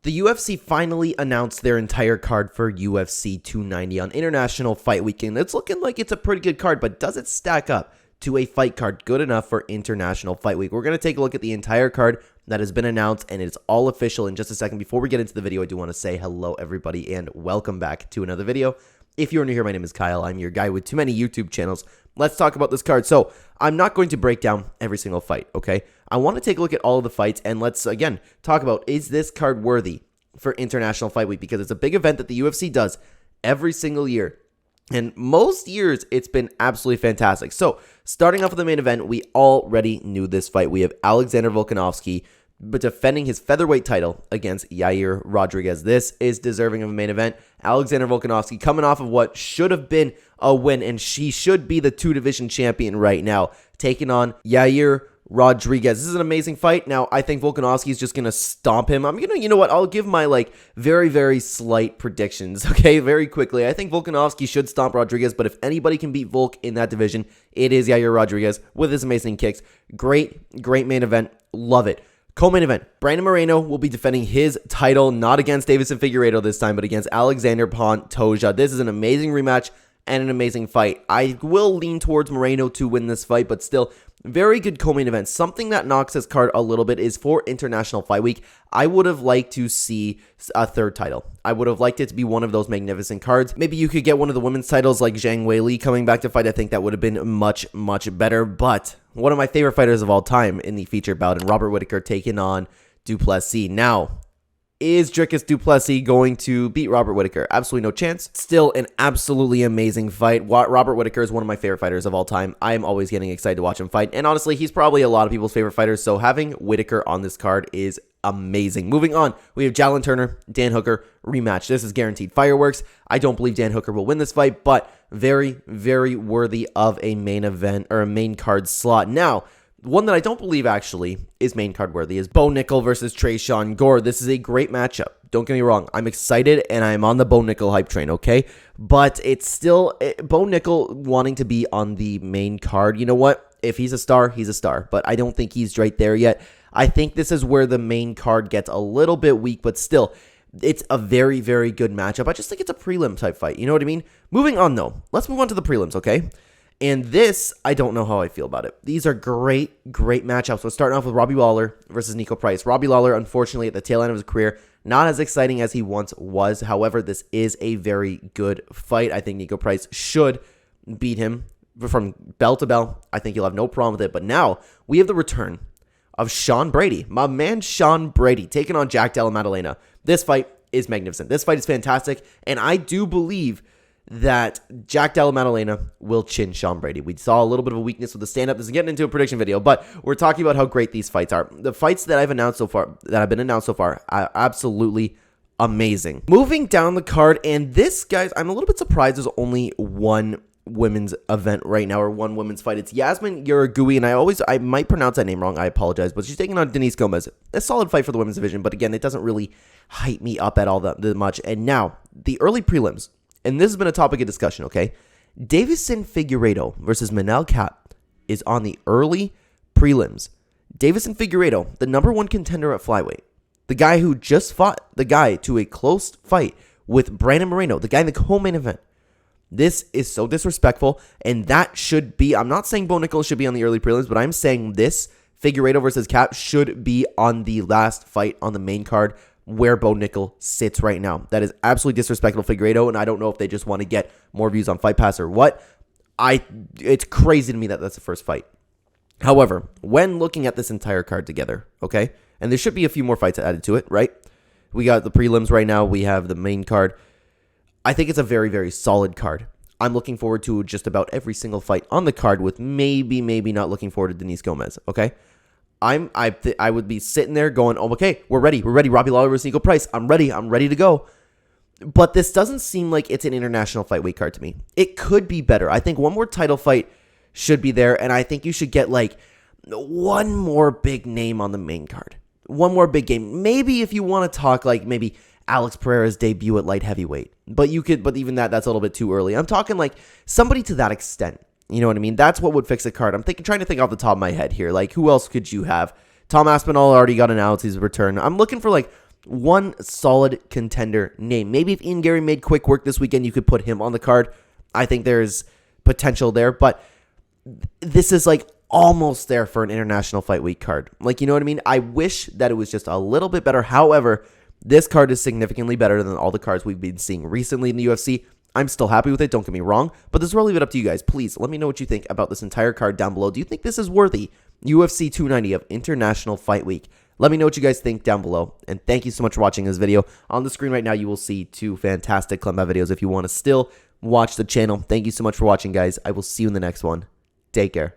The UFC finally announced their entire card for UFC 290 on International Fight Weekend. It's looking like it's a pretty good card, but does it stack up to a fight card good enough for International Fight Week? We're going to take a look at the entire card that has been announced, and it's all official in just a second. Before we get into the video, I do want to say hello, everybody, and welcome back to another video. If you're new here, my name is Kyle. I'm your guy with too many YouTube channels. Let's talk about this card. So I'm not going to break down every single fight, okay? I want to take a look at all of the fights, and let's, again, talk about, is this card worthy for International Fight Week? Because it's a big event that the UFC does every single year. And most years, it's been absolutely fantastic. So starting off with the main event, we already knew this fight. We have Alexander Volkanovski but defending his featherweight title against Yair Rodriguez. This is deserving of a main event. Alexander Volkanovski coming off of what should have been a win, and she should be the two-division champion right now, taking on Yair Rodriguez. This is an amazing fight. Now, I think Volkanovski is just going to stomp him. I'm going to, you know what, I'll give my, very, very slight predictions, okay, very quickly. I think Volkanovski should stomp Rodriguez, but if anybody can beat Volk in that division, it is Yair Rodriguez with his amazing kicks. Great main event. Love it. Co-main event, Brandon Moreno will be defending his title, not against Deiveson Figueiredo this time, but against Alexander Pantoja. This is an amazing rematch and an amazing fight. I will lean towards Moreno to win this fight, but still, very good co-main event. Something that knocks this card a little bit is for International Fight Week, I would have liked to see a third title. I would have liked it to be one of those magnificent cards. Maybe you could get one of the women's titles like Zhang Weili coming back to fight. I think that would have been much better, but one of my favorite fighters of all time in the featured bout, and Robert Whittaker taking on Duplessis. Now, is Dricus Duplessis going to beat Robert Whittaker? Absolutely no chance. Still an absolutely amazing fight. Robert Whittaker is one of my favorite fighters of all time. I am always getting excited to watch him fight. And honestly, he's probably a lot of people's favorite fighters. So having Whittaker on this card is amazing. Moving on, we have Jalen Turner, Dan Hooker rematch. This is guaranteed fireworks. I don't believe Dan Hooker will win this fight, but very, very worthy of a main event or a main card slot. Now, one that I don't believe actually is main card worthy is Bo Nickel versus Tresean Gore. This is a great matchup. Don't get me wrong. I'm excited and I'm on the Bo Nickel hype train, okay? But it's still Bo Nickel wanting to be on the main card. You know what? If he's a star, he's a star. But I don't think he's right there yet. I think this is where the main card gets a little bit weak, but still, it's a very, very good matchup. I just think it's a prelim type fight. You know what I mean? Moving on, though. Let's move on to the prelims, okay? And this, I don't know how I feel about it. These are great matchups. We're starting off with Robbie Lawler versus Nico Price. Robbie Lawler, unfortunately, at the tail end of his career, not as exciting as he once was. However, this is a very good fight. I think Nico Price should beat him from bell to bell. I think he'll have no problem with it. But now, we have the return of Sean Brady. My man Sean Brady taking on Jack Della Maddalena. This fight is magnificent. This fight is fantastic. And I do believe that Jack Della Maddalena will chin Sean Brady. We saw a little bit of a weakness with the stand-up. This is getting into a prediction video, but we're talking about how great these fights are. The fights that I've announced so far, that have been announced so far, are absolutely amazing. Moving down the card, and this, guys, I'm a little bit surprised there's only one women's event right now, or one women's fight. It's Yasmin Urugui, and I might pronounce that name wrong. I apologize, but she's taking on Denise Gomez. A solid fight for the women's division, but again, it doesn't really hype me up at all that much. And now, the early prelims. And this has been a topic of discussion, okay? Deiveson Figueiredo versus Manel Kape is on the early prelims. Deiveson Figueiredo, the #1 contender at flyweight, the guy who just fought the guy to a close fight with Brandon Moreno, the guy in the co-main event. This is so disrespectful, and that should be, I'm not saying Bo Nickel should be on the early prelims, but I'm saying this, Figueiredo versus Kape, should be on the last fight on the main card, where Bo Nickel sits right now. That is absolutely disrespectful to Figueiredo, and I don't know if they just want to get more views on Fight Pass or what. It's crazy to me that that's the first fight. However, when looking at this entire card together, okay, and there should be a few more fights added to it, right? We got the prelims right now. We have the main card. I think it's a very, very solid card. I'm looking forward to just about every single fight on the card, with maybe not looking forward to Denise Gomez, okay? I would be sitting there going, oh, okay, we're ready. Robbie Lawler versus Nico Price. I'm ready to go. But this doesn't seem like it's an International Fight Week card to me. It could be better. I think one more title fight should be there, and I think you should get one more big name on the main card. One more big game. Maybe if you want to talk maybe Alex Pereira's debut at light heavyweight. But even that's a little bit too early. I'm talking somebody to that extent. You know what I mean? That's what would fix a card. I'm trying to think off the top of my head here. Who else could you have? Tom Aspinall already got announced his return. I'm looking for one solid contender name. Maybe if Ian Gary made quick work this weekend, you could put him on the card. I think there's potential there, but this is like almost there for an International Fight Week card. Like, you know what I mean? I wish that it was just a little bit better. However, this card is significantly better than all the cards we've been seeing recently in the UFC. I'm still happy with it, don't get me wrong, but this is where I'll leave it up to you guys. Please let me know what you think about this entire card down below. Do you think this is worthy UFC 290 of International Fight Week? Let me know what you guys think down below, and thank you so much for watching this video. On the screen right now, you will see 2 fantastic Clenbat videos if you want to still watch the channel. Thank you so much for watching, guys. I will see you in the next one. Take care.